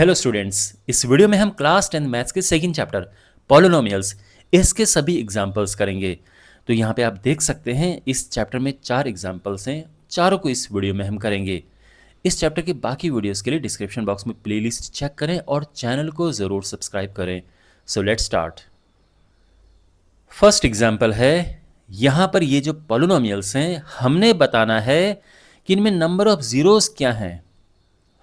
Hello students, इस video में हम क्लास 10 मैथ्स के सेकंड चैप्टर पॉलिनोमियल्स इसके सभी एग्जांपल्स करेंगे। तो यहाँ पे आप देख सकते हैं इस चैप्टर में 4 एग्जांपल्स हैं, चारों को इस वीडियो में हम करेंगे। इस चैप्टर के बाकी वीडियोस के लिए डिस्क्रिप्शन बॉक्स में प्लेलिस्ट चेक करें और चैनल को ज़रूर सब्सक्राइब करें। So let's start. First example है, यहाँ पर ये जो पॉलिनोमियल्स हैं हमने बताना है कि इनमें नंबर ऑफ ज़ीरोज़ क्या हैं।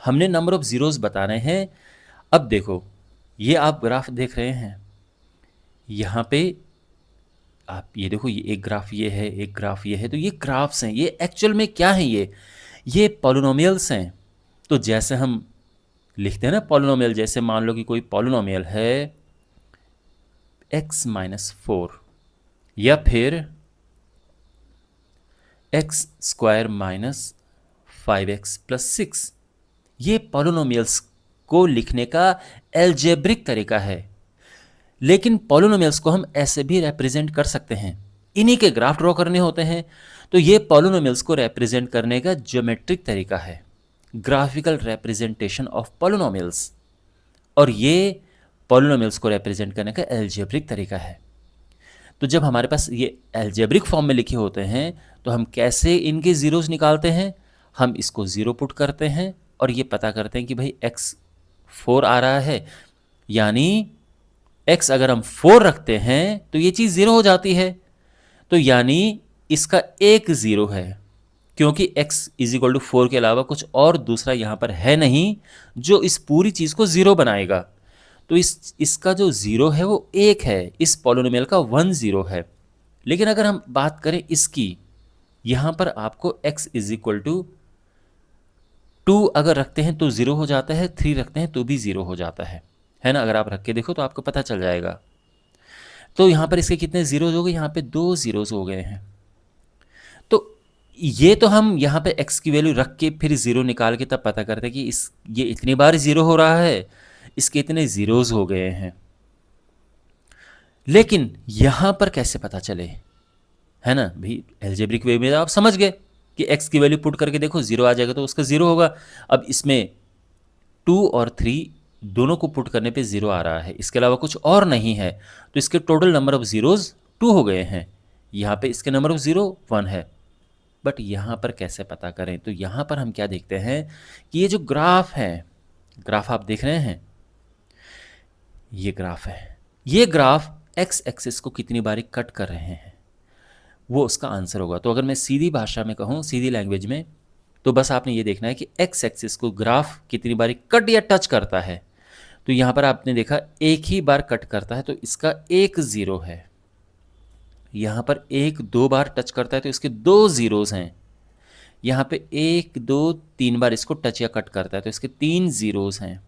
हमने नंबर ऑफ ज़ीरोज़ बताने हैं। अब देखो, ये आप ग्राफ देख रहे हैं, यहाँ पे आप ये देखो, ये एक ग्राफ ये है, एक ग्राफ ये है, तो ये ग्राफ्स हैं। ये एक्चुअल में क्या है, ये पॉलिनोमियल्स हैं। तो जैसे हम लिखते हैं ना पॉलिनोमियल, जैसे मान लो कि कोई पॉलिनोमियल है x-4 या फिर x² - 5x + 6। ये पॉलिनोमियल्स को लिखने का एल्जेब्रिक तरीका है, लेकिन पॉलिनोमियल्स को हम ऐसे भी रिप्रेजेंट कर सकते हैं। इन्हीं के ग्राफ ड्रॉ करने होते हैं, तो ये पॉलिनोमियल्स को रिप्रेजेंट करने का ज्योमेट्रिक तरीका है, ग्राफिकल रिप्रेजेंटेशन ऑफ पॉलिनोमियल्स, और ये पॉलिनोमियल्स को रिप्रेजेंट करने का एल्जेब्रिक तरीका है। तो जब हमारे पास ये एल्जेब्रिक फॉर्म में लिखे होते हैं तो हम कैसे इनके ज़ीरोज़ निकालते हैं? हम इसको ज़ीरो पुट करते हैं और ये पता करते हैं कि भाई x4 आ रहा है, यानी x अगर हम 4 रखते हैं तो ये चीज़ ज़ीरो हो जाती है। तो यानी इसका एक ज़ीरो है, क्योंकि x = 4 के अलावा कुछ और दूसरा यहाँ पर है नहीं जो इस पूरी चीज़ को ज़ीरो बनाएगा। तो इसका जो ज़ीरो है वो एक है, इस पॉलिनोमियल का 1 ज़ीरो है। लेकिन अगर हम बात करें इसकी, यहाँ पर आपको x = 2 अगर रखते हैं तो ज़ीरो हो जाता है, 3 रखते हैं तो भी ज़ीरो हो जाता है ना। अगर आप रख के देखो तो आपको पता चल जाएगा। तो यहाँ पर इसके कितने ज़ीरोज़ हो गए? यहाँ पे 2 ज़ीरोज़ हो गए हैं। तो ये तो हम यहाँ पे x की वैल्यू रख के फिर ज़ीरो निकाल के तब पता करते हैं कि ये इतनी बार ज़ीरो हो रहा है, इसके इतने ज़ीरोज़ हो गए हैं। लेकिन यहाँ पर कैसे पता चले, है ना भाई? एल्जेब्रिक वे में आप समझ गए कि x की वैल्यू पुट करके देखो, ज़ीरो आ जाएगा तो उसका ज़ीरो होगा। अब इसमें 2 और 3 दोनों को पुट करने पे ज़ीरो आ रहा है, इसके अलावा कुछ और नहीं है, तो इसके टोटल नंबर ऑफ ज़ीरोज़ 2 हो गए हैं। यहाँ पे इसके नंबर ऑफ ज़ीरो 1 है। बट यहाँ पर कैसे पता करें? तो यहाँ पर हम क्या देखते हैं कि ये जो ग्राफ है, ग्राफ आप देख रहे हैं, ये ग्राफ है, ये ग्राफ x एक्सिस को कितनी बारी कट कर रहे हैं, वो उसका आंसर होगा। तो अगर मैं सीधी भाषा में कहूँ, सीधी लैंग्वेज में, तो बस आपने ये देखना है कि x एक्सिस को ग्राफ कितनी बारी कट या टच करता है। तो यहाँ पर आपने देखा एक ही बार कट करता है तो इसका एक ज़ीरो है। यहाँ पर 1-2 बार टच करता है तो इसके 2 ज़ीरोज़ हैं। यहाँ पे 1-2-3 बार इसको टच या कट करता है तो इसके 3 ज़ीरोज़ हैं।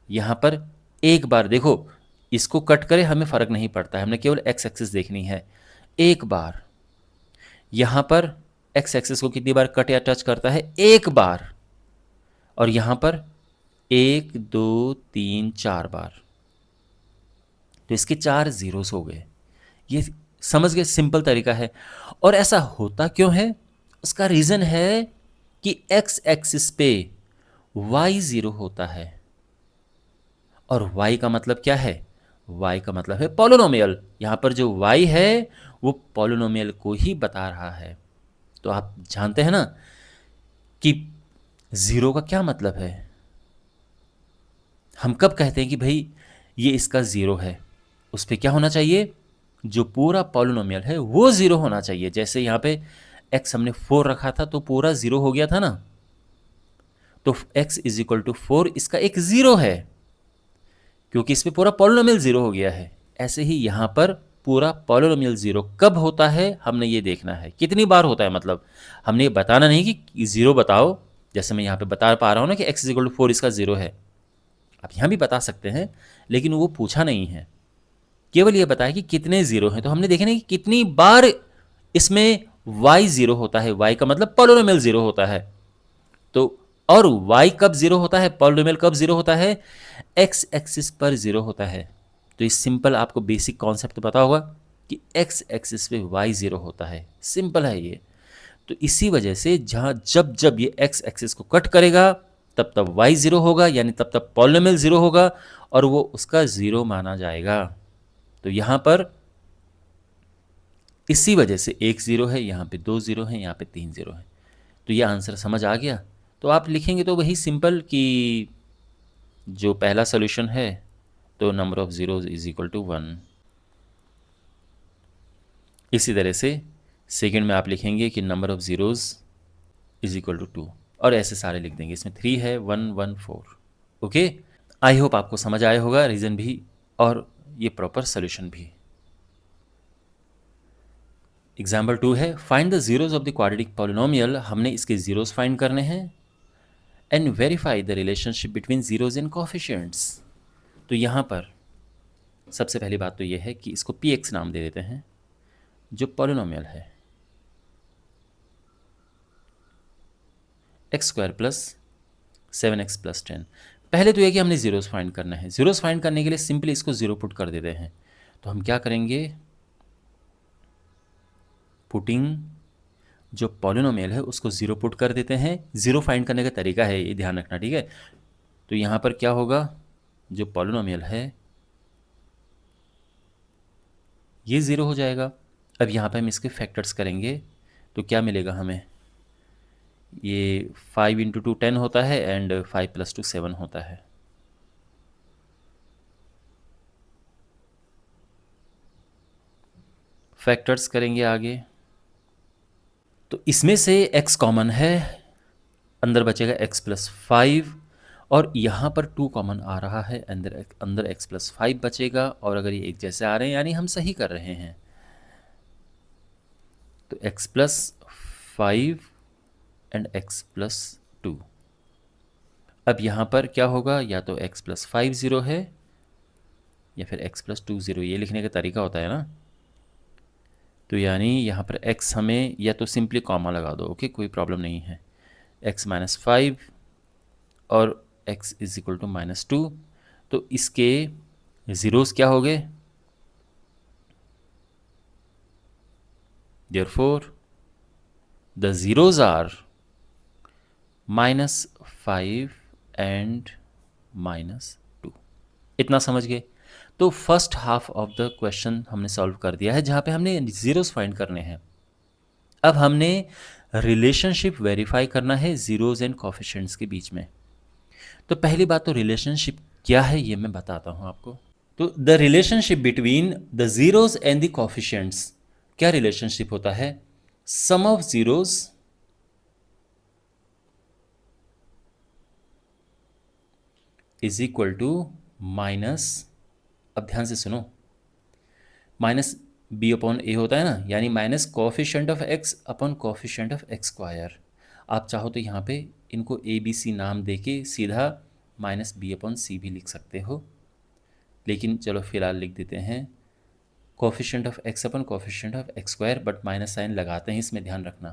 यहाँ पर एक बार देखो, इसको कट करे हमें फ़र्क नहीं पड़ता है, हमने केवल x एक्सिस देखनी है। एक बार यहाँ पर x एक्सिस को कितनी बार कट या टच करता है? एक बार। और यहाँ पर 1-2-3-4 बार, तो इसके 4 ज़ीरोज़ हो गए। ये समझ गए, सिंपल तरीका है। और ऐसा होता क्यों है? उसका रीज़न है कि x एक्सिस पे y ज़ीरो होता है, और y का मतलब क्या है? y का मतलब है पॉलिनोमियल। यहाँ पर जो y है वो पॉलिनोमियल को ही बता रहा है। तो आप जानते हैं ना कि ज़ीरो का क्या मतलब है। हम कब कहते हैं कि भाई ये इसका ज़ीरो है? उस पर क्या होना चाहिए? जो पूरा पॉलिनोमियल है वो ज़ीरो होना चाहिए। जैसे यहाँ पे x हमने 4 रखा था तो पूरा ज़ीरो हो गया था ना, तो x = 4 इसका एक ज़ीरो है, क्योंकि इस पे पूरा पॉलिनोमियल ज़ीरो हो गया है। ऐसे ही यहाँ पर पूरा पॉलिनोमियल ज़ीरो कब होता है हमने ये देखना है, कितनी बार होता है। मतलब हमने ये बताना नहीं कि ज़ीरो बताओ, जैसे मैं यहाँ पे बता पा रहा हूँ ना कि x = 4 इसका ज़ीरो है। आप यहाँ भी बता सकते हैं, लेकिन वो पूछा नहीं है, केवल ये बताया कि कितने ज़ीरो हैं। तो हमने देखना है कि कितनी बार इसमें y ज़ीरो होता है। y का मतलब पॉलिनोमियल ज़ीरो होता है। तो और y कब ज़ीरो होता है, पॉलिनोमियल कब ज़ीरो होता है? x एक्सिस पर ज़ीरो होता है। तो इस सिंपल आपको बेसिक कॉन्सेप्ट पता होगा कि x एक्सिस पे y ज़ीरो होता है। सिंपल है ये। तो इसी वजह से जब ये x एक्सिस को कट करेगा तब तब y ज़ीरो होगा, यानी तब तब पॉलिनोमियल ज़ीरो होगा और वो उसका ज़ीरो माना जाएगा। तो यहाँ पर इसी वजह से एक ज़ीरो है, यहाँ पे दो ज़ीरो हैं, यहाँ पे तीन ज़ीरो है। तो ये आंसर समझ आ गया। तो आप लिखेंगे तो वही सिंपल कि जो पहला सोल्यूशन है तो number of zeros is equal to 1। इसी तरह से सेकंड में आप लिखेंगे कि number of zeros is equal to 2 और ऐसे सारे लिख देंगे। इसमें 3 है, 1 1 4। ओके, आई होप आपको समझ आया होगा रीज़न भी और ये प्रॉपर सोल्यूशन भी। एग्जाम्पल 2 है, find the zeros of the quadratic polynomial. हमने इसके ज़ीरोज़ फाइंड करने हैं and verify the relationship between zeros and coefficients. तो यहाँ पर सबसे पहली बात तो ये है कि इसको पी एक्स नाम दे देते हैं, जो पॉलिनोमियल है x square plus 7x plus 10। पहले तो यह कि हमने ज़ीरोज़ फाइंड करना है। ज़ीरोज़ फाइंड करने के लिए सिंपली इसको ज़ीरो पुट कर देते हैं। तो हम क्या करेंगे, पुटिंग जो पॉलिनोमियल है उसको ज़ीरो पुट कर देते हैं। ज़ीरो फाइंड करने का तरीका है, ये ध्यान रखना, ठीक है। तो यहाँ पर क्या होगा, जो पॉलिनोमियल है ये ज़ीरो हो जाएगा। अब यहाँ पर हम इसके फैक्टर्स करेंगे तो क्या मिलेगा हमें, ये 5 इंटू 2 10 होता है एंड 5 प्लस 2 7 होता है। फैक्टर्स करेंगे आगे तो इसमें से x कॉमन है, अंदर बचेगा x प्लस 5 और यहाँ पर 2 कॉमन आ रहा है, अंदर x प्लस 5 बचेगा। और अगर ये एक जैसे आ रहे हैं यानी हम सही कर रहे हैं, तो x plus 5 and x plus 2। अब यहाँ पर क्या होगा, या तो x प्लस 5 ज़ीरो है या फिर x प्लस 2 ज़ीरो, ये लिखने का तरीका होता है ना। तो यानी यहाँ पर x हमें या तो सिंपली कॉमा लगा दो, ओके, कोई प्रॉब्लम नहीं है, x माइनस 5 और x is equal to minus 2। तो इसके ज़ीरोज़ क्या हो गए, therefore the zeros are -5 and -2। इतना समझ गए। तो first half of the question हमने सॉल्व कर दिया है, जहाँ पे हमने ज़ीरोज़ फाइंड करने हैं। अब हमने रिलेशनशिप वेरीफाई करना है ज़ीरोज़ एंड कोफिशिएंट्स के बीच में। तो पहली बात तो रिलेशनशिप क्या है ये मैं बताता हूँ आपको। तो the relationship between the zeroes and the coefficients, क्या रिलेशनशिप होता है, sum of zeros is equal to minus, अब ध्यान से सुनो, माइनस बी अपॉन ए होता है ना, यानी minus coefficient of x upon coefficient of x square. आप चाहो तो यहाँ पे इनको ए बी सी नाम देके सीधा माइनस बी अपॉन सी भी लिख सकते हो, लेकिन चलो फिलहाल लिख देते हैं coefficient of x upon coefficient of x square, but minus sign लगाते हैं, इसमें ध्यान रखना।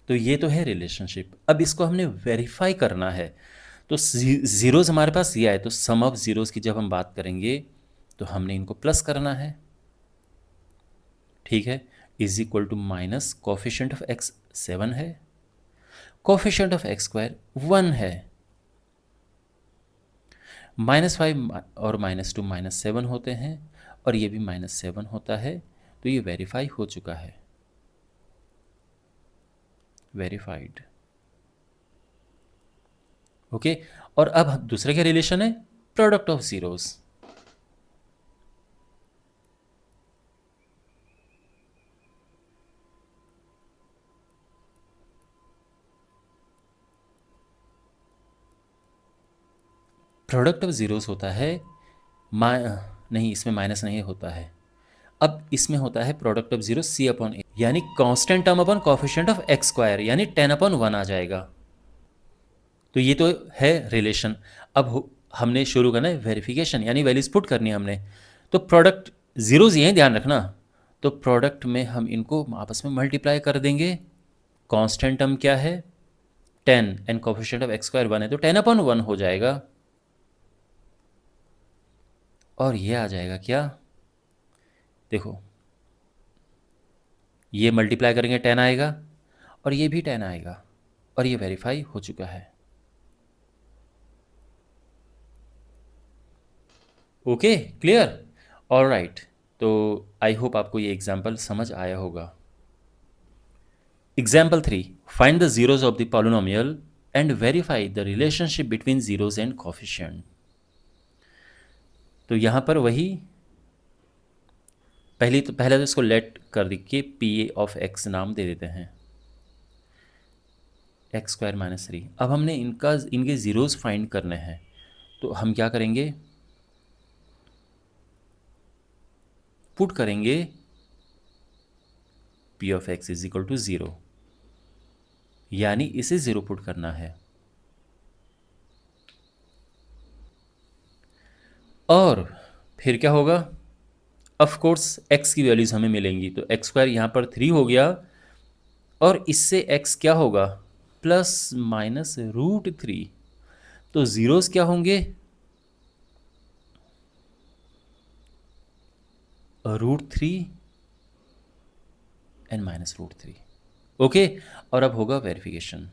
तो ये तो है रिलेशनशिप। अब इसको हमने वेरीफाई करना है। तो ज़ीरोज़ हमारे पास ये आए, तो सम ऑफ ज़ीरोज़ की जब हम बात करेंगे तो हमने इनको प्लस करना है, ठीक है। Is equal to minus coefficient of x 7 है, कोफिशिएंट ऑफ एक्स स्क्वायर 1 है, -5 और -2 -7 होते हैं और ये भी -7 होता है। तो ये वेरीफाई हो चुका है, वेरीफाइड, ओके। और अब दूसरा क्या रिलेशन है, product of zeros. Product of zeros होता है नहीं, इसमें माइनस नहीं होता है। अब इसमें होता है product of zero C upon A, यानी constant term upon coefficient of x square, यानी 10 अपॉन 1 आ जाएगा। तो ये तो है रिलेशन। अब हमने शुरू करना है वेरिफिकेशन, यानी वैल्यूज पुट करनी है हमने। तो प्रोडक्ट जीरोज ये ध्यान रखना, तो प्रोडक्ट में हम इनको आपस में मल्टीप्लाई कर देंगे। कांस्टेंट टर्म क्या है 10 and coefficient of x square 1 है, तो 10 अपॉन 1 हो जाएगा। और ये आ जाएगा क्या, देखो ये मल्टीप्लाई करेंगे 10 आएगा और ये भी 10 आएगा और ये वेरीफाई हो चुका है। Okay, clear? ऑलराइट, तो आई होप आपको ये एग्जाम्पल समझ आया होगा। Example 3, find the zeros of the polynomial and verify the relationship between zeros and coefficient. तो यहाँ पर वही पहले तो इसको लेट कर दी कि पी ऑफ एक्स नाम दे देते हैं, एक्स स्क्वायर माइनस 3। अब हमने इनके ज़ीरोज़ फाइंड करने हैं, तो हम क्या करेंगे, पुट करेंगे p of x is equal to zero, यानी इसे ज़ीरो पुट करना है। और फिर क्या होगा, ऑफ कोर्स एक्स की वैल्यूज़ हमें मिलेंगी, तो एक्स स्क्वायर यहाँ पर 3 हो गया, और इससे एक्स क्या होगा, प्लस माइनस √3। तो ज़ीरोज़ क्या होंगे, √3 एंड माइनस √3। ओके, और अब होगा वेरिफिकेशन।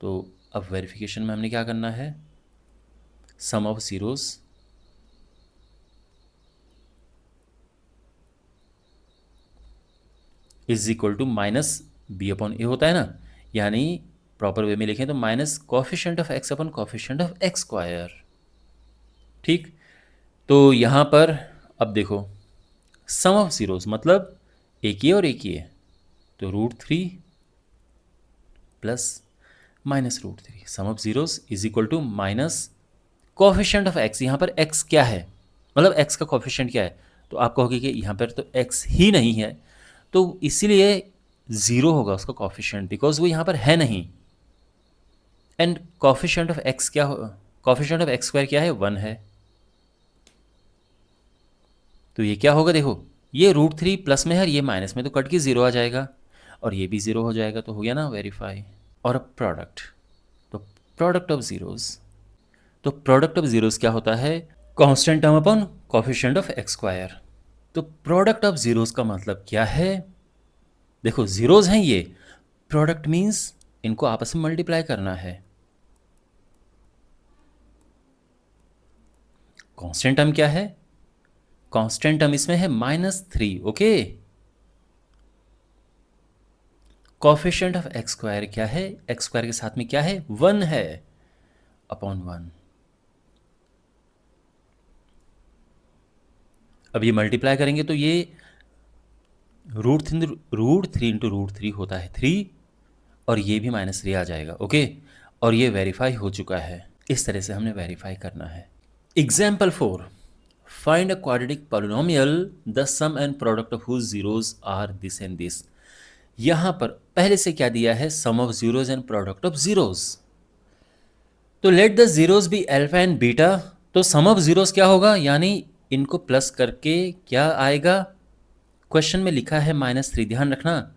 तो अब वेरिफिकेशन में हमने क्या करना है, sum of zeros is equal to minus B upon A होता है ना, यानी प्रॉपर वे में लिखें तो minus coefficient of x upon coefficient of x square. ठीक, तो यहाँ पर अब देखो, सम ऑफ ज़ीरोज़ मतलब एक ही और एक ही है, तो √3 plus minus √3, sum of zeros is equal to minus coefficient of x. यहाँ पर एक्स क्या है, मतलब एक्स का कोफिशिएंट क्या है, तो आप कहोगे कि यहाँ पर तो एक्स ही नहीं है, तो इसीलिए ज़ीरो होगा उसका कोफिशिएंट, बिकॉज वो यहाँ पर है नहीं। एंड कोफिशिएंट ऑफ एक्स क्या हो, कोफिशिएंट ऑफ एक्स स्क्वायर क्या है, 1 है। तो ये क्या होगा, देखो ये √3 प्लस में है, ये माइनस में, तो कट के ज़ीरो आ जाएगा, और ये भी ज़ीरो हो जाएगा, तो हो गया ना वेरीफाई। और अब प्रोडक्ट, तो प्रोडक्ट ऑफ ज़ीरोज़, तो प्रोडक्ट ऑफ ज़ीरोज़ क्या होता है, constant term upon coefficient of x square. तो प्रोडक्ट ऑफ ज़ीरोज़ का मतलब क्या है, देखो ज़ीरोज़ हैं ये, प्रोडक्ट मीन्स इनको आपस में मल्टीप्लाई करना है। कांस्टेंट टर्म क्या है, कांस्टेंट टर्म इसमें है -3। Okay, coefficient of x square क्या है, एक्स स्क्वायर के साथ में क्या है, 1 है, अपॉन 1। अब ये मल्टीप्लाई करेंगे तो ये √3 इंटू √3 होता है 3, और ये भी -3 आ जाएगा। ओके, और ये वेरीफाई हो चुका है। इस तरह से हमने वेरीफाई करना है। Example 4, find a quadratic polynomial the sum and product of whose zeroes are this and this. यहाँ पर पहले से क्या दिया है, sum of zeroes and product of zeroes. तो let the zeroes be alpha and beta, तो सम ऑफ जीरोज क्या होगा, यानी इनको प्लस करके क्या आएगा, क्वेश्चन में लिखा है -3, ध्यान रखना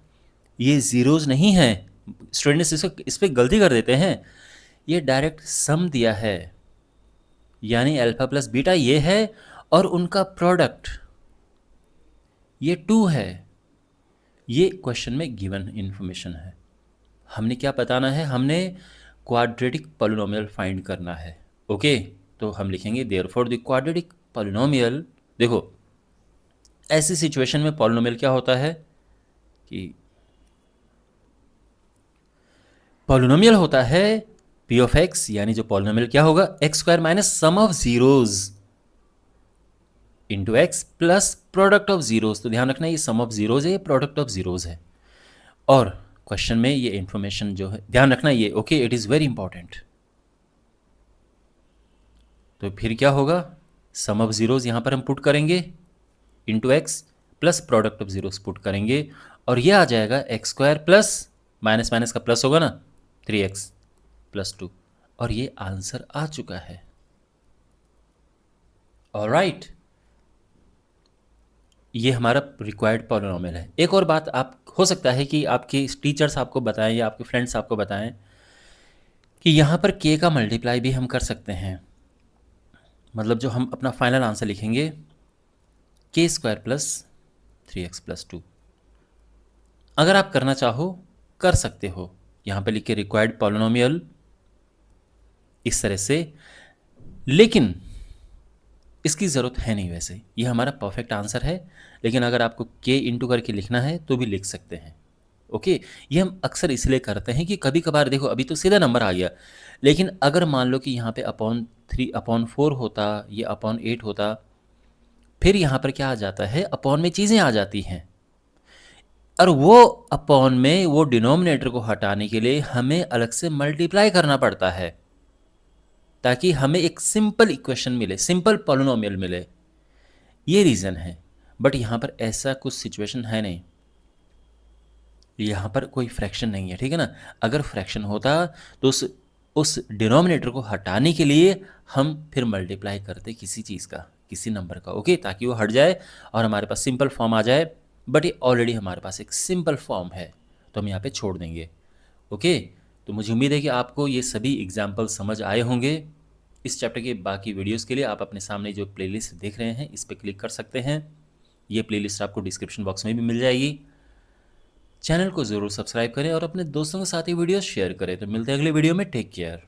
ये जीरोज नहीं है, स्टूडेंट्स इस पर गलती कर देते हैं, ये डायरेक्ट सम दिया है, यानी अल्फा प्लस बीटा ये है, और उनका प्रोडक्ट ये 2 है। ये क्वेश्चन में गिवन इंफॉर्मेशन है। हमने क्या बताना है, हमने क्वाड्रेटिक पॉलिनोमियल फाइंड करना है। ओके, तो हम लिखेंगे देयरफॉर द क्वाड्रेटिक पॉलिनोमियल। देखो ऐसी सिचुएशन में पॉलिनोमियल क्या होता है कि पॉलिनोमियल होता है पी ऑफ एक्स, यानी जो पॉलिनोमियल क्या होगा, x square minus sum of zeros into x plus product of zeroes. तो ध्यान रखना ये सम ऑफ जीरोज है, ये प्रोडक्ट ऑफ जीरोज है, और क्वेश्चन में ये इंफॉर्मेशन जो है ध्यान रखना ये, okay, it is very important. तो फिर क्या होगा, सम ऑफ जीरोज यहाँ पर हम पुट करेंगे into x plus product of zeros put करेंगे, और ये आ जाएगा x square plus minus minus का प्लस होगा ना, 3x प्लस 2, और ये आंसर आ चुका है। ऑलराइट, ये हमारा रिक्वायर्ड पॉलिनोमियल है। एक और बात आप हो सकता है कि आपके टीचर्स आपको बताएं या आपके फ्रेंड्स आपको बताएं कि यहाँ पर k का मल्टीप्लाई भी हम कर सकते हैं, मतलब जो हम अपना फाइनल आंसर लिखेंगे k² प्लस 3x प्लस 2, अगर आप करना चाहो कर सकते हो। यहाँ पे लिख के रिक्वायर्ड पॉलिनोमियल इस तरह से, लेकिन इसकी ज़रूरत है नहीं वैसे, ये हमारा परफेक्ट आंसर है, लेकिन अगर आपको के इंटू करके लिखना है तो भी लिख सकते हैं। ओके, ये हम अक्सर इसलिए करते हैं कि कभी कभार देखो अभी तो सीधा नंबर आ गया, लेकिन अगर मान लो कि यहाँ पे अपॉन 3/4 होता, ये अपॉन 8 होता, फिर यहाँ पर क्या आ जाता है, अपॉन में चीज़ें आ जाती हैं, और वो अपॉन में वो डिनोमिनेटर को हटाने के लिए हमें अलग से मल्टीप्लाई करना पड़ता है, ताकि हमें एक सिंपल इक्वेशन मिले, सिंपल पॉलिनोमियल मिले। ये रीज़न है। बट यहाँ पर ऐसा कुछ सिचुएशन है नहीं, यहाँ पर कोई फ्रैक्शन नहीं है, ठीक है ना। अगर फ्रैक्शन होता तो उस डिनोमिनेटर को हटाने के लिए हम फिर मल्टीप्लाई करते किसी चीज़ का, किसी नंबर का, ओके, ताकि वो हट जाए और हमारे पास सिंपल फॉर्म आ जाए। बट ये ऑलरेडी हमारे पास एक सिंपल फॉर्म है, तो हम यहाँ पे छोड़ देंगे। ओके, तो मुझे उम्मीद है कि आपको ये सभी एग्जाम्पल समझ आए होंगे। इस चैप्टर के बाकी वीडियोस के लिए आप अपने सामने जो प्लेलिस्ट देख रहे हैं इस पर क्लिक कर सकते हैं। ये प्लेलिस्ट आपको डिस्क्रिप्शन बॉक्स में भी मिल जाएगी। चैनल को ज़रूर सब्सक्राइब करें और अपने दोस्तों के साथ ये वीडियो शेयर करें। तो मिलते हैं अगले वीडियो में। Take care.